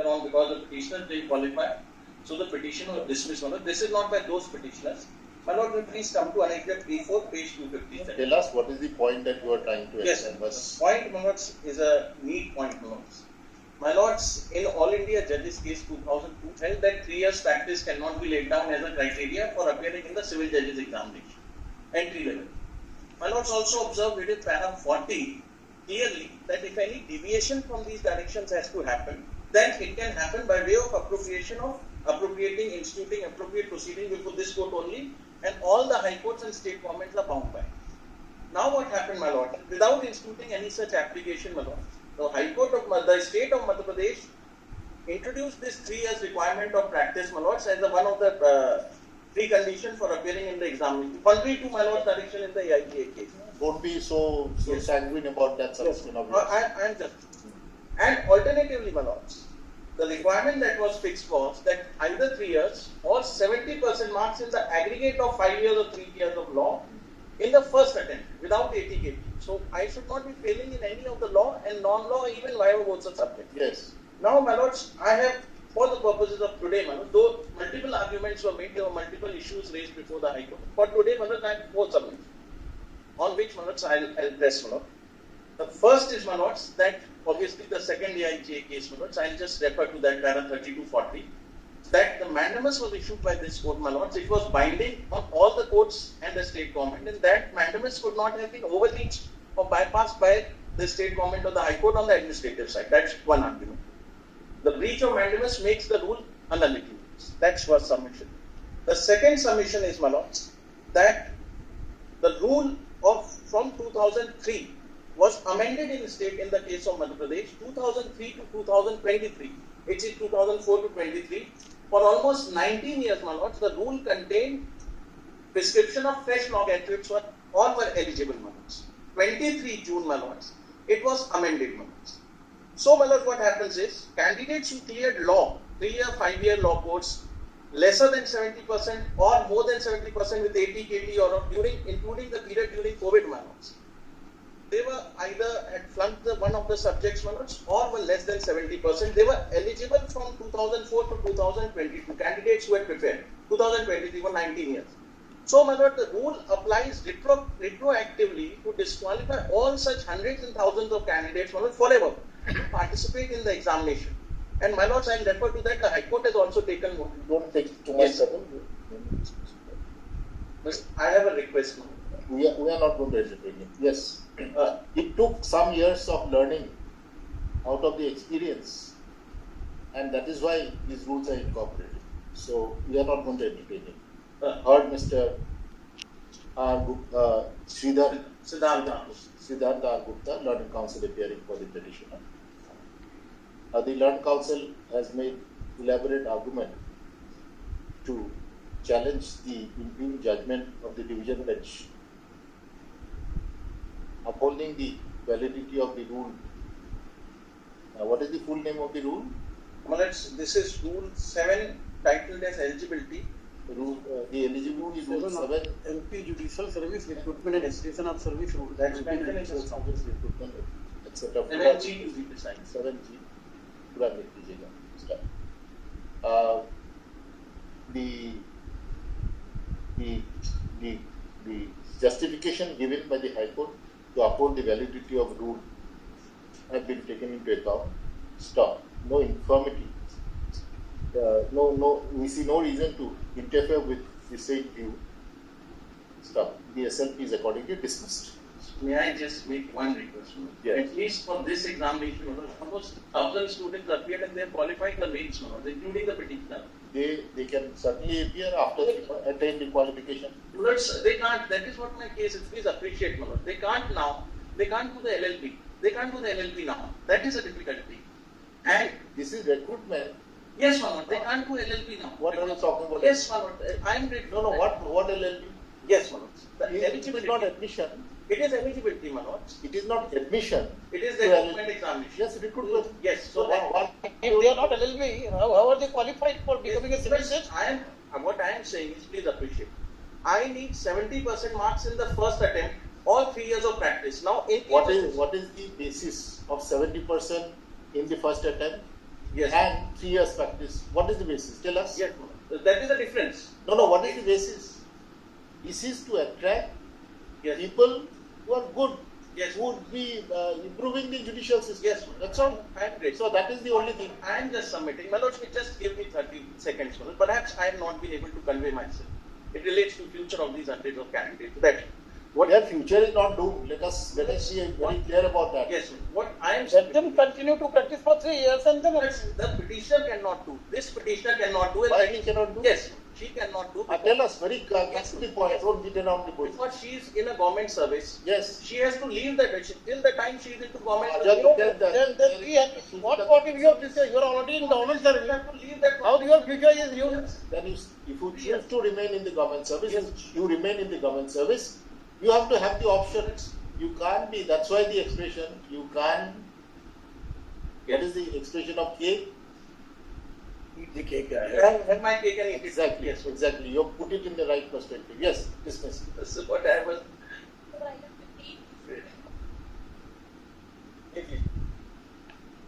later on because the petitioner didn't qualify. So the petition was dismissed. This is not by those petitioners. My lord, will please come to Annexure P4, page 257. Tell us what is the point that you are trying to explain. Yes, point, my lords, is a neat point, my lords. My lords, in All India Judges Case 2002, held that 3 years practice cannot be laid down as a criteria for appearing in the civil judges examination, entry level. My lords also observed within para 40 clearly that if any deviation from these directions has to happen, then it can happen by way of appropriating, instituting appropriate proceeding before this court only, and all the high courts and state governments are bound by. Now what happened, my lord? Without instituting any such application, my lord, the High Court of the state of Madhya Pradesh introduced this 3 years requirement of practice, my lords, as one of the preconditions for appearing in the examination, contrary to my lord's direction in the AIGA case. Don't be so sanguine about that suggestion of yours. I am just. And alternatively, my lords, the requirement that was fixed was that either 3 years or 70% marks in the aggregate of 5 years or 3 years of law in the first attempt without 80 So I should not be failing in any of the law and non-law, even viable both the subject. Yes. Now, my lords, I have, for the purposes of today, my lords, though multiple arguments were made, there were multiple issues raised before the High Court. For today, my lords, I have 4 submissions, on which, my lords, I'll address, my lords. The first is, my lords, that obviously the second AIGA case, my lords, I'll just refer to that para 3240. That the mandamus was issued by this court, my lords. It was binding on all the courts and the state government, and that mandamus could not have been overreached or bypassed by the state government or the High Court on the administrative side. That's one argument. The breach of mandamus makes the rule unalienable. That's first submission. The second submission is, my lords, that the rule of from 2003 was amended in the case of Madhya Pradesh 2003 to 2023. It is 2004 to 23. For almost 19 years, my lords, the rule contained prescription of fresh law graduates were eligible, my lords. 23 June, my lords, it was amended, my lords. So, my lords, what happens is, candidates who cleared law, 3-year, 5-year law course, lesser than 70% or more than 70% with 80 KT or including the period during COVID, my lords, they were either had flunked one of the subjects, my lords, or were less than 70%. They were eligible from 2004 to 2022. Candidates who had prepared. 2023 were 19 years. So, my lord, the rule applies retroactively to disqualify all such hundreds and thousands of candidates, my lord, forever to participate in the examination. And, my lords, I will refer to that. The High Court has also taken note. Don't take too much trouble. I have a request now. We are not going to entertain it. Yes. It took some years of learning out of the experience, and that is why these rules are incorporated. So we are not going to entertain it. Heard Mr. Siddhartha R. Gupta, Learned Counsel appearing for the petitioner. The Learned Counsel has made elaborate argument to challenge the impugned judgment of the division bench, upholding the validity of the rule. What is the full name of the rule? Well, this is Rule 7, titled as Eligibility. The eligibility is Rule 7. MP Judicial Service Recruitment and Extension of Service Rule. That's mentioned in Service Recruitment, etc. 7G to be precise. 7G. The justification given by the High Court to uphold the validity of rule have been taken into account. Stop. No infirmity. We see no reason to interfere with the same view. Stop. The SLP is accordingly dismissed. May I just make one request? Yes. At least for this examination, almost 1,000 students appeared and they have qualified the mains, including the petitioner. They can certainly appear after they attain the qualification. They can't. That is what my case is. Please appreciate, my lord. They can't now. They can't do the LLB. They can't do the LLB now. That is a difficulty. And this is recruitment. Yes, my lord. They can't do LLB now. What are you talking about? Yes, my lord. I am ready. No. What LLB? Yes, my lord. It is not admission. It is eligibility, my lord. It is not admission. It is the recruitment examination. Yes, recruitment. Yes. So if they are not LLB, how are they qualified for becoming a civil judge? What I am saying is, please appreciate. I need 70% marks in the first attempt, all 3 years of practice. Now, what is the basis of 70% in the first attempt? Yes. and 3 years practice. What is the basis? Tell us. Yes, that is the difference. No, what is the basis? This is to attract Yes. people who are good, Yes. who would be improving the judicial system. Yes. That's all. I agree. So that is the only thing. I am just submitting. My lordship, just give me 30 seconds. Manoj. Perhaps I have not been able to convey myself. It relates to future of these hundreds of candidates. That What their future is not doomed. Let us be very clear about that. yes, what I am Let them continue to practice for 3 years and then. the petitioner cannot do. This petitioner cannot do it. Why he cannot do? Yes, she cannot do. Tell us very get to the point. Don't beat around the bush. Because she is in a government service. Yes. She has to leave that till the time she is into government Just service. tell that. Then we have, what about in your future? You are already in government You service. have to leave that. How your future is you? Then if you choose to remain in the government service, you remain in the government service. You have to have the options. You can't be. That's why the expression you can't. What is the expression of cake? Eat the cake. Have my cake and eat it. Exactly. Yes. Exactly. You put it in the right perspective. Yes. Dismiss. This is what I was